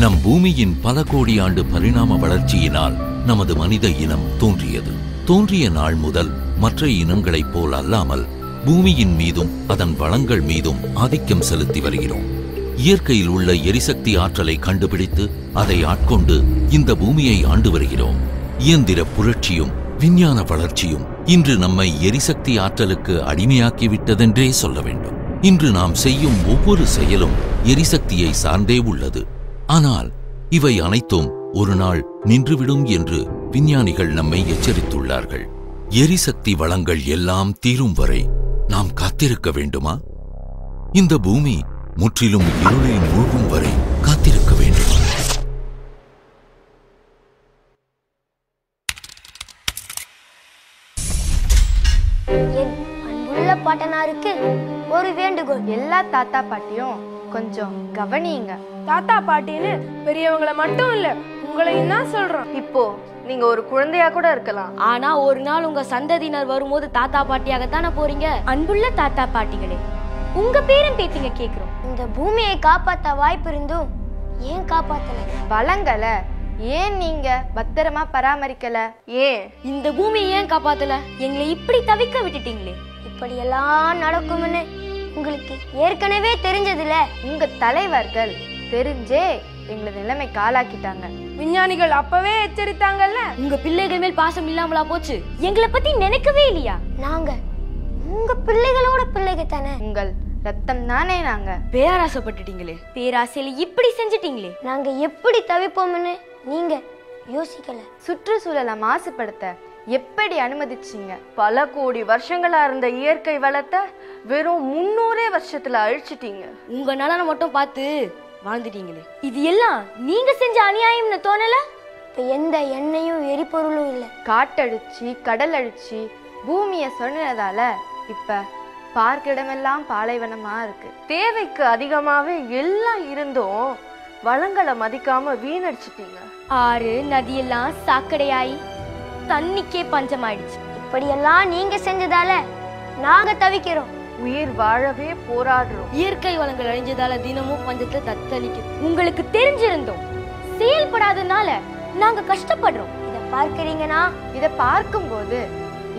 நம் பூமியின் பல கோடி ஆண்டு பரிணாம வளர்ச்சியினால் நமது மனித இனம் தோன்றியது. தோன்றிய நாள் முதல் மற்ற இனங்களைப் போல் அல்லாமல் பூமியின் மீதும் அதன் வளங்கள் மீதும் ஆதிக்கம் செலுத்தி வருகிறோம். இயற்கையில் உள்ள எரிசக்தி ஆற்றலை கண்டுபிடித்து அதை ஆட்கொண்டு இந்த பூமியை ஆண்டு வருகிறோம். இயந்திர புரட்சியும் விஞ்ஞான வளர்ச்சியும் இன்று நம்மை எரிசக்தி ஆற்றலுக்கு அடிமையாக்கிவிட்டதென்றே சொல்ல வேண்டும். இன்று நாம் செய்யும் ஒவ்வொரு செயலும் எரிசக்தியை சார்ந்தே உள்ளது. ஆனால் இவை அனைத்தும் ஒரு நாள் நின்றுவிடும் என்று விஞ்ஞானிகள் நம்மை எச்சரித்துள்ளார்கள். எரிசக்தி வளங்கள் எல்லாம் தீரும் வரை நாம் காத்திருக்க வேண்டுமா? இந்த பூமி முற்றிலும் இருளில் மூழ்கும் வரை காத்திருக்க வேண்டுமா? என் அன்புள்ள பாட்டனாருக்கு ஒரு வேண்டுகோள். எல்லா தாத்தா பாட்டியும் கொஞ்சம் கவனியுங்க. தாத்தா பாட்டின்னு பெரியவங்களை மட்டும் இல்ல, உங்களையும் தான் சொல்றோம். இப்போ நீங்க ஒரு குழந்தையா கூட இருக்கலாம். ஆனா ஒரு நாள் உங்க சந்ததியினர் வரும்போது தாத்தா பாட்டியாகத்தானே போறீங்க. அன்புள்ள தாத்தா பாட்டிகளே, உங்க பேரும் பேத்திங்க கேக்குறோம். இந்த பூமியை காப்பாத்த வாய்ப்பு இருந்தும் ஏன் காப்பாத்தல? வளங்களை ஏன் நீங்க பத்திரமா பராமரிக்கல? ஏன் இந்த பூமியை ஏன் காப்பாத்தல? எங்களை இப்படி தவிக்க விட்டுட்டீங்களே. இப்படியெல்லாம் நடக்கும்னு உங்களுக்கு ஏற்கனவே தெரிஞ்சதுல. உங்க தலைவர்கள் தெரிஞ்சே எங்களை நிலைமை காலாக்கிட்டாங்க. விஞ்ஞானிகள் அப்பவே எச்சரித்தாங்கல்ல. உங்க பிள்ளைகள் மேல் பாசம் இல்லாமலா போச்சு? எங்களை பத்தி நினைக்கவே இல்லையா? நாங்க உங்க பிள்ளைகளோட பிள்ளைகள் தானே. உங்கள் ரத்தம் தானே நாங்க. பேராசைப்பட்டுட்டீங்களே. பேராசையில இப்படி செஞ்சிட்டீங்களே. நாங்க எப்படி தவிப்போம்னு நீங்க யோசிக்கல. சுற்றுச்சூழலை மாசுபடுத்த எப்படி அனுமதிச்சீங்க? பல கோடி வருஷங்களா இருந்த இயற்கை வளத்தை வெறும் 300 வருஷத்துல அழிச்சிட்டீங்க. உங்க நலனை மட்டும் பார்த்து வாழ்ந்துட்டீங்களே. இது எல்லாம் நீங்க செஞ்ச அநியாயம்னு தோணல? இப்ப எந்த எண்ணெயும் எரிபொருளும் இல்ல. காட்டழிச்சு கடல் அழிச்சு பூமியை சொன்னதால இப்ப பார்க்க இடமெல்லாம் பாலைவனமா இருக்கு. தேவைக்கு அதிகமாவே எல்லாம் இருந்தும் வளங்களை மதிக்காம வீணடிச்சிட்டீங்க. ஆறு நதியெல்லாம் சாக்கடையாயி தண்ணிக்கே பஞ்சமாயிடுச்சு. இப்படியெல்லாம் நீங்க செஞ்சதால நாங்க தவிக்கிறோம். உயிர் வாழவே போராடுறோம். இயற்கை வளங்கள் அழிஞ்சதால தினமும் பஞ்சத்தை தத்தளிக்கும். உங்களுக்கு தெரிஞ்சிருந்தோம் செயல்படாதனால நாங்க கஷ்டப்படுறோம். இத பார்க்கறீங்கன்னா, இத பார்க்கும்போது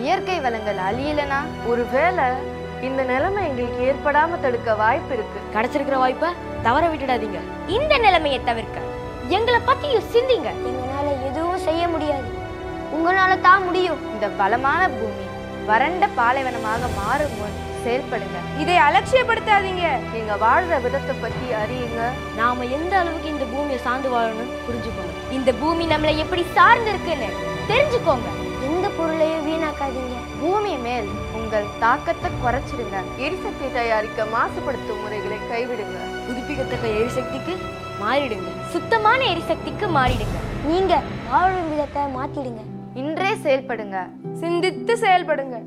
இயற்கை வளங்கள் அழியலனா ஒருவேளை இந்த நிலைமை எங்களுக்கு ஏற்படாம தடுக்க வாய்ப்பு இருக்கு. கிடைச்சிருக்கிற வாய்ப்பை தவற விட்டுடாதீங்க. இந்த நிலைமையை தவிர்க்க எங்களை பத்தியும் சிந்திங்க. எங்களால எதுவும் செய்ய முடியாது, உங்களால தான் முடியும். இந்த வளமான பூமி வறண்ட பாலைவனமாக மாறும் முன் செயல்படுங்க. இதை அலட்சியப்படுத்தாதீங்க. நீங்க வாழ்ற விதத்தை பத்தி அறியுங்க. நாம எந்த அளவுக்கு இந்த பூமியை சார்ந்து வாழணும்னு புரிஞ்சுக்கோங்க. இந்த பூமி நம்மளை எப்படி சார்ந்து இருக்குன்னு தெரிஞ்சுக்கோங்க. எந்த பொருளையும் வீணாக்காதீங்க. பூமி மேல் உங்கள் தாக்கத்தை குறைச்சிடுங்க. எரிசக்தி தயாரிக்க மாசுபடுத்தும் முறைகளை கைவிடுங்க. புதுப்பிக்கத்தக்க எரிசக்திக்கு மாறிடுங்க. சுத்தமான எரிசக்திக்கு மாறிடுங்க. நீங்க வாழும் விதத்தை மாத்திடுங்க. இன்றே செயல்படுங்க. சிந்தித்து செயல்படுங்க.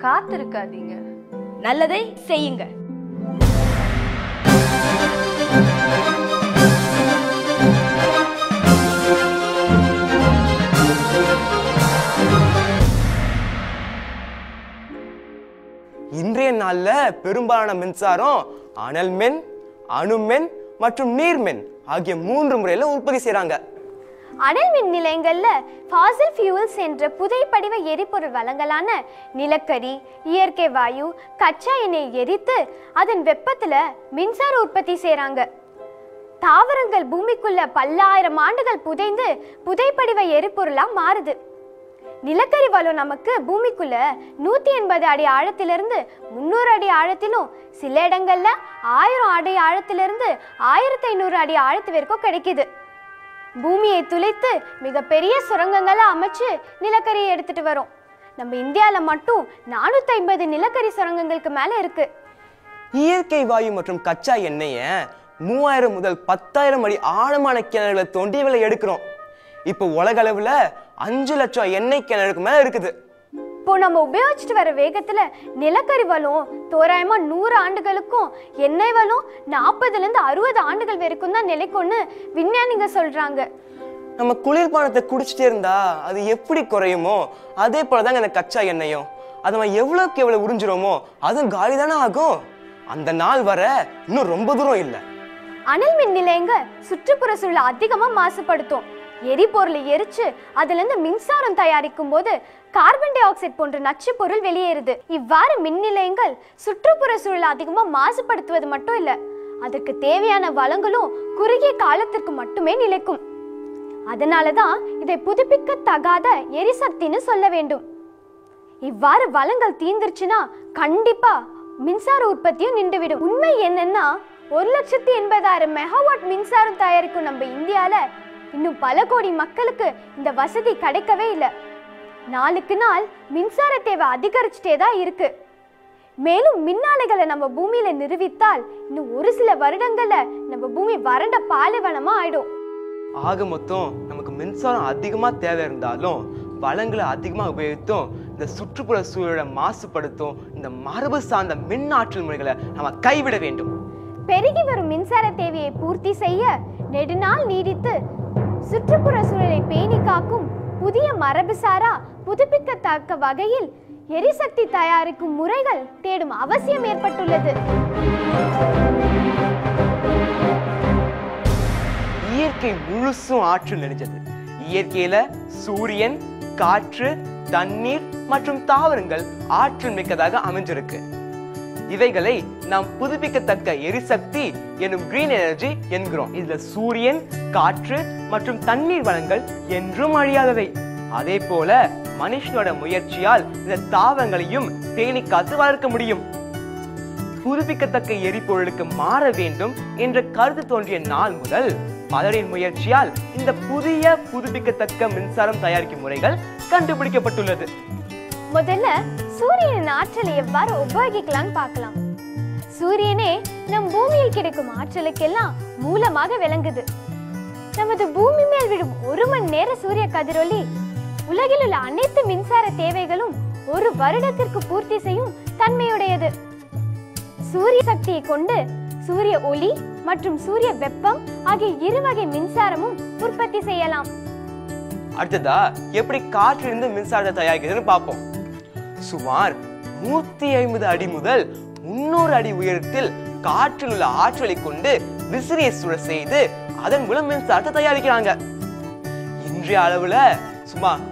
காத்திருக்காதீங்க. நல்லதை செய்யுங்க. இன்றைய நாள்ல பெரும்பாலான மின்சாரம் அனல் மின், அணுமின் மற்றும் நீர்மின் ஆகிய 3 முறையில உற்பத்தி செய்யறாங்க. அனல் மின் நிலையங்கள்ல ஃபாசில் ஃபியூல்ஸ் என்ற புதைப்படிவ எரிபொருள் வளங்களான நிலக்கரி, இயற்கை வாயு, கச்சா எண்ணெய் எரித்து அதன் வெப்பத்துல மின்சார உற்பத்தி செய்யறாங்க. தாவரங்கள் பூமிக்குள்ள பல்லாயிரம் ஆண்டுகள் புதைந்து புதைப்படிவ எரிபொருளா மாறுது. நிலக்கரி வளம் நமக்கு பூமிக்குள்ள 180 அடி ஆழத்திலிருந்து 300 அடி ஆழத்திலும், சில இடங்கள்ல 1000 அடி ஆழத்திலிருந்து 1500 அடி ஆழத்து வரைக்கும் கிடைக்குது. பூமியை துளைத்து மிகப்பெரிய சுரங்கங்களை அமைச்சு நிலக்கரியை எடுத்துட்டு வரோம். நம்ம இந்தியால மட்டும் 450 நிலக்கரி சுரங்கங்களுக்கு மேல இருக்கு. இயற்கை வாயு மற்றும் கச்சா எண்ணெய 3000 முதல் 10,000 அடி ஆழமான கிணறுகளை தோண்டி விலை எடுக்கிறோம். இப்போ உலக அளவுல 5 லட்சம் எண்ணெய் கிணறுக்கு மேல இருக்குது. இப்போ நம்ம உபயோகிச்சுட்டு வர வேகத்துல நிலக்கரி வளம் தோராயமா 100 ஆண்டுகளுக்கும், எண்ணெய் வளம் 40லேருந்து 60 ஆண்டுகள் வரைக்கும் தான் நிலைக்கும்னு விஞ்ஞானிங்க சொல்றாங்க. நம்ம குளிர்பானத்தை குடிச்சிட்டே இருந்தா அது எப்படி குறையுமோ அதே போலதாங்க இந்த கச்சா எண்ணெயும். அதை நம்ம எவ்வளவுக்கு எவ்வளவு உறிஞ்சிரோமோ அதுவும் காலி தானே ஆகும். அந்த நாள் வர இன்னும் ரொம்ப தூரம் இல்லை. அனல் மின் நிலையங்கள் சுற்றுப்புற சூழலை அதிகமா மாசுபடுத்தும். எரிபொருளை எரிச்சு அதுல இருந்து மின்சாரம் தயாரிக்கும் போது கார்பன் டை ஆக்சைடு போன்ற நச்சு பொருள் வெளியேறுது. இவ்வாறு மின் நிலையங்கள் சுற்றுப்புற சூழலை அதிகமா மாசுபடுத்துவது மட்டும் இல்ல, அதற்கு தேவையான வளங்களும் குறுகிய காலத்திற்கு மட்டுமே நிலைக்கும். அதனாலதான் இதை புதுப்பிக்க தகாத எரிசக்தின்னு சொல்ல வேண்டும். இவ்வாறு வளங்கள் தீர்ந்துருச்சுன்னா கண்டிப்பா மின்சார உற்பத்தியும் நின்றுவிடும். உண்மை என்னன்னா 1,80,000 மெகாவாட் மின்சாரம் தயாரிக்கும் நம்ம இந்தியால இன்னும் பல கோடி மக்களுக்கு இந்த வசதி கிடைக்கவே இல்லை. நாளுக்கு நாள் மின்சார தேவை அதிகரிச்சுட்டே தான் இருக்கு. மேலும் மின்னாலைகளை நம்ம பூமியில நிறுவித்தால் இன்னும் ஒரு சில வருடங்கள்ல நம்ம பூமி வறண்ட பாலைவனமா ஆயிடும். ஆக மொத்தம் நமக்கு மின்சாரம் அதிகமா தேவை இருந்தாலும் வளங்களை அதிகமா உபயோகித்தும் இந்த சுற்றுப்புற சூழலை மாசுபடுத்தும் இந்த மரபு சார்ந்த மின் ஆற்றல் முறைகளை நம்ம கைவிட வேண்டும். பெருகி வரும் மின்சார தேவையை பூர்த்தி செய்ய நெடுநாள் நீடித்து சுற்றுப்புற சூழலை பேணி காக்கும் புதிய மரபுசாரா புதுப்பிக்கத்தக்க வகையில் எரிசக்தி தயாரிக்கும் முறைகள் தேடும் அவசியம் ஏற்பட்டுள்ளது. இயற்கை முழுசும் ஆற்றல் நிறைஞ்சது. இயற்கையில சூரியன், காற்று, தண்ணீர் மற்றும் தாவரங்கள் ஆற்றல் மிக்கதாக அமைஞ்சிருக்கு. இவைகளை நாம் புதுப்பிக்கத்தக்க எரிசக்தி எனும் கிரீன் எனர்ஜி என்கிறோம். இதுல சூரியன், காற்று மற்றும் தண்ணீர் வளங்கள் என்றும் அழியாதவை. அதே போல மனுஷனோட முயற்சியால் இந்த தாவரங்களையும் பேணி காத்து வளர்க்க முடியும். புதுப்பிக்கத்தக்க எரிபொருளுக்கு மாற வேண்டும் என்ற கருத்து தோன்றிய நாள் முதல் பலரின் முயற்சியால் இந்த புதிய புதுப்பிக்கத்தக்க மின்சாரம் தயாரிக்கும் முறைகள் கண்டுபிடிக்கப்பட்டுள்ளது. முதல்ல சூரியனின் ஆற்றலை எவ்வாறு உபயோகிக்கலாம்னு பார்க்கலாம். சூரியனே நம் பூமியில் கிடைக்கும் ஆற்றலுக்கெல்லாம் மூலமாக விளங்குது. நமது பூமி மேல் விடும் 1 மணி நேர சூரிய கதிரொளி உலகில் உள்ள அனைத்து மின்சார தேவைகளும் 1 வருடத்திற்கு பூர்த்தி செய்யும் தன்மையுடையது. சூரிய சக்தியை கொண்டு சூரிய ஒளி மற்றும் சூரிய வெப்பம் ஆகிய 2 வகை மின்சாரமும் உற்பத்தி செய்யலாம். அடுத்ததா எப்படி காற்றிலிருந்து மின்சாரத்தை தயாரிக்கிறதுன்னு பார்ப்போம். சுமார் 150 அடி முதல் 300 அடி உயரத்தில் காற்றில் உள்ள ஆற்றலை கொண்டு விசிறியை சுழ செய்து அதன் மூலம் மின்சாரத்தை தயாரிக்கிறாங்க. இன்றைய அளவுல சுமார்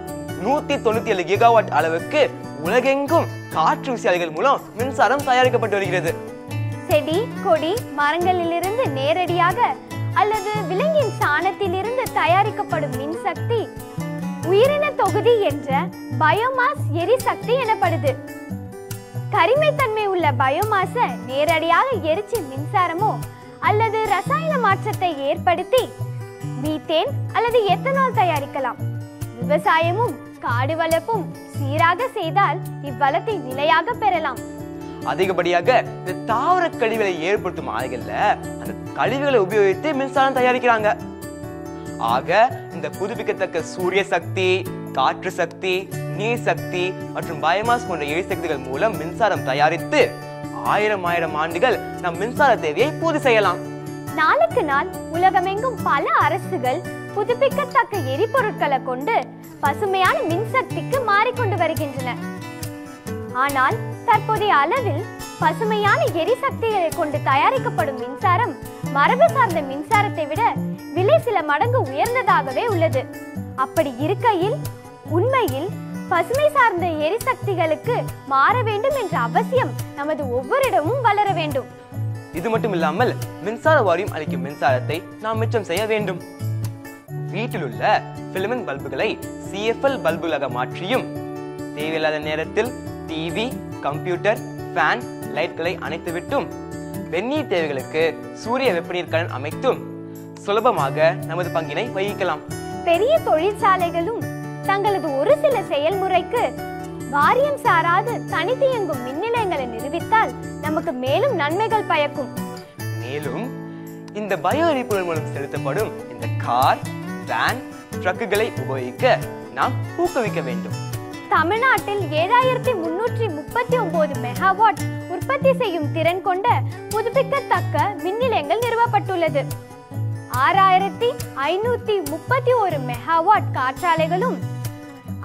197 கிகாவாட் அளவுக்கு உலகெங்கும் காற்று விசையாழிகள் மூலம் மின்சாரம் தயாரிக்கப்பட்டு வருகிறது. செடி, கொடி, மரங்களிலிருந்து நேரடியாக அல்லது விலங்கின் சாணத்திலிருந்து தயாரிக்கப்படும் மின்சக்தி உயிரின தொகுதி என்ற பயோமாஸ் எரிசக்தி எனப்படுது. கரிமைத்தன்மை உள்ள பயோமாஸ நேரடியாக எரிச்சு மின்சாரமோ அல்லது ரசாயன மாற்றத்தை ஏற்படுத்தி மீத்தேன் அல்லது எத்தனால் தயாரிக்கலாம். விவசாயமும் காடு வளர்ப்பும் சீராக செய்தால் இவ்வளத்தை நிலையாக பெறலாம். அதிகப்படியாக இந்த தாவர கழிவுகளை ஏற்படுத்தும் ஆலைகள்ல அந்த கழிவுகளை உபயோகித்து மின்சாரம் தயாரிக்கிறாங்க. ஆக இந்த புதுப்பிக்கத்தக்க சூரிய சக்தி, காற்று சக்தி, நீர் சக்தி மற்றும் பயோமாஸ் போன்ற எரிசக்திகள் மூலம் மின்சாரம் தயாரித்து 1000 ஆண்டுகள் நம் மின்சார தேவையை பூர்த்தி செய்யலாம். நாளுக்கு நாள் உலகமெங்கும் பல அரசுகள் புதுப்பிக்கத்தக்க எரிபொருட்களை கொண்டு பசுமையான மின்சக்திக்கு மாறிக்கொண்டு வருகின்றன. ஆனால் தற்போதைய அளவில் பசுமையான எரிசக்திகளை கொண்டு தயாரிக்கப்படும் மின்சாரம் மரபு சார்ந்த மின்சாரத்தை விட விலை சில மடங்கு உயர்ந்ததாகவே உள்ளது. அப்படி இருக்கையில் உண்மையில் பசுமை சார்ந்த எரிசக்திகளுக்கு மாற வேண்டும் என்ற அவசியம் நமது ஒவ்வொருடமும் வளர வேண்டும். இது மட்டும் இல்லாமல் மின்சார வாரியம் அளிக்கும் மின்சாரத்தை நாம் மிச்சம் செய்ய வேண்டும். வீட்டில் உள்ள பிலமெண்ட் பல்புகளை CFL பல்புகளாக மாற்றியும் தேவையில்லாத நேரத்தில் டிவி, கம்ப்யூட்டர், ஃபேன், லைட்களை அணைத்துவிட்டும் வெந்நீர் தேவைகளுக்கு சூரிய வெப்பநீர் கலன் அமைத்தும் சுலபமாக நமது பங்கினை வகிக்கலாம். பெரிய தொழிற்சாலைகளும் தங்களது ஒரு சில செயல்முறைக்கு வாரியம் சாராது தனித்து இயங்கும் மின் நிலையங்களை நிறுவித்தால் நமக்கு மேலும் நன்மைகள் பயக்கும். மேலும் இந்த பயோ எரிபொருள் மூலம் செலுத்தப்படும் இந்த கார், வேன், ட்ரக்குகளை உபயோகிக்க நாம் ஊக்குவிக்க வேண்டும். தமிழ்நாட்டில் 7339 மெகாவாட் உற்பத்தி செய்யும் திறன் கொண்ட புதுப்பிக்கத்தக்க மின் நிலையங்கள் நிறுவப்பட்டுள்ளது. 6531 மெகாவாட் காற்றாலைகளும்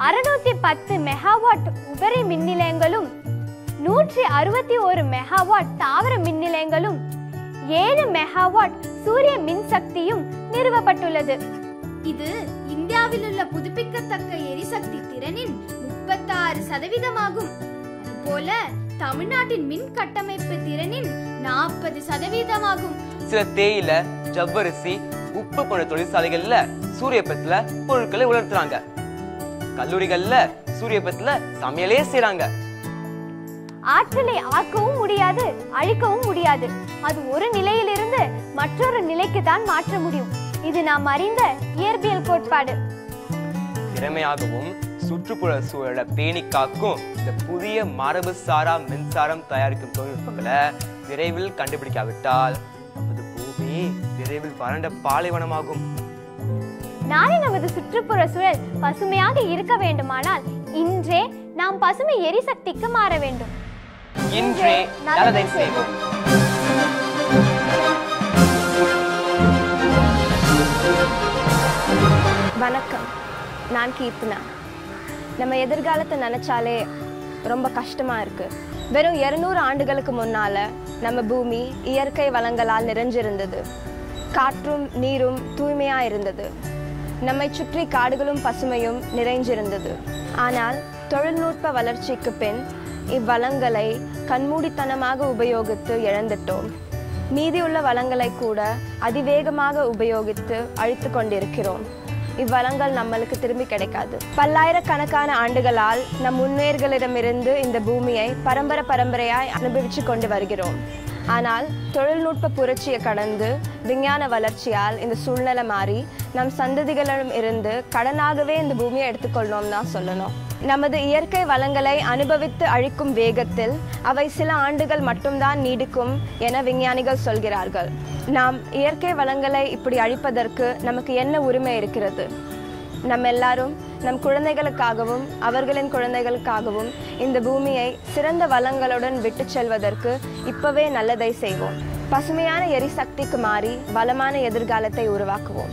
610 மெகாவாட் உபரி மின் நிலையங்களும் 161 மெகாவாட் தாவர மின் நிலையங்களும் 7 மெகாவாட் சூரிய மின்சக்தியும் நிறுவப்பட்டுள்ளது. இது இந்தியாவில் உள்ள புதுப்பிக்கத்தக்க எரிசக்தி திறனின் 36%. அதுபோல தமிழ்நாட்டின் மின் கட்டமைப்பு திறனின் 40%. சில தேயிலை, ஜவ்வரிசி, உப்பு போன்ற தொழிற்சாலைகள்ல சூரியபத்துல பொருட்களை உலர்த்துறாங்க. கல்லூரிகள்ல சூரியபத்துல சமையலே செய்றாங்க. ஆற்றலை ஆக்கவும் முடியாது, அழிக்கவும் முடியாது. அது ஒரு நிலையிலிருந்து மற்றொரு நிலைக்கு தான் மாற்ற முடியும். இது நாம் அறிந்த இயற்பியல் கோட்பாடு. திறமையாகவும் சுற்றுப்புற சூழலை பேணி காக்கும் இந்த புதிய மரபு சாரா மின்சாரம் தயாரிக்கும் தொழில்நுட்பங்களை விரைவில் கண்டுபிடிக்காவிட்டால் நமது பூமி விரைவில் வறண்ட பாலைவனமாகும். நாளை நமது சுற்றுப்புற சூழல் பசுமையாக இருக்க வேண்டுமானால் இன்றே நாம் பசுமை எரிசக்திக்கு மாற வேண்டும். இன்றே நல்லதை செய்வோம். வணக்கம், நான் கீர்த்தனா. நம்ம எதிர்காலத்தை நினைச்சாலே ரொம்ப கஷ்டமா இருக்கு. வெறும் 200 ஆண்டுகளுக்கு முன்னால நம்ம பூமி இயற்கை வளங்களால் நிறைஞ்சிருந்தது. காற்றும் நீரும் தூய்மையா இருந்தது. நம்மை சுற்றி காடுகளும் பசுமையும் நிறைஞ்சிருந்தது. ஆனால் தொழில்நுட்ப வளர்ச்சிக்கு பின் இவ்வளங்களை கண்மூடித்தனமாக உபயோகித்து இழந்துட்டோம். மீதியுள்ள வளங்களை கூட அதிவேகமாக உபயோகித்து அழித்து கொண்டிருக்கிறோம். இவ்வளங்கள் நம்மளுக்கு திரும்பி கிடைக்காது. பல்லாயிரக்கணக்கான ஆண்டுகளால் நம் முன்னோர்களிடமிருந்து இந்த பூமியை பரம்பரையாய் அனுபவிச்சு கொண்டு வருகிறோம். ஆனால் தொழில்நுட்ப புரட்சியை கடந்து விஞ்ஞான வளர்ச்சியால் இந்த சூழ்நிலை மாறி நம் சந்ததிகளிடம் இருந்து கடனாகவே இந்த பூமியை எடுத்துக்கொள்ளணும் தான் சொல்லணும். நமது இயற்கை வளங்களை அனுபவித்து அழிக்கும் வேகத்தில் அவை சில ஆண்டுகள் மட்டும்தான் நீடிக்கும் என விஞ்ஞானிகள் சொல்கிறார்கள். நாம் இயற்கை வளங்களை இப்படி அழிப்பதற்கு நமக்கு என்ன உரிமை இருக்கிறது? நம்ம எல்லாரும் நம் குழந்தைகளுக்காகவும் அவர்களின் குழந்தைகளுக்காகவும் இந்த பூமியை சிறந்த வளங்களுடன் விட்டு செல்வதற்கு இப்பவே நல்லதை செய்வோம். பசுமையான எரிசக்திக்கு மாறி வளமான எதிர்காலத்தை உருவாக்குவோம்.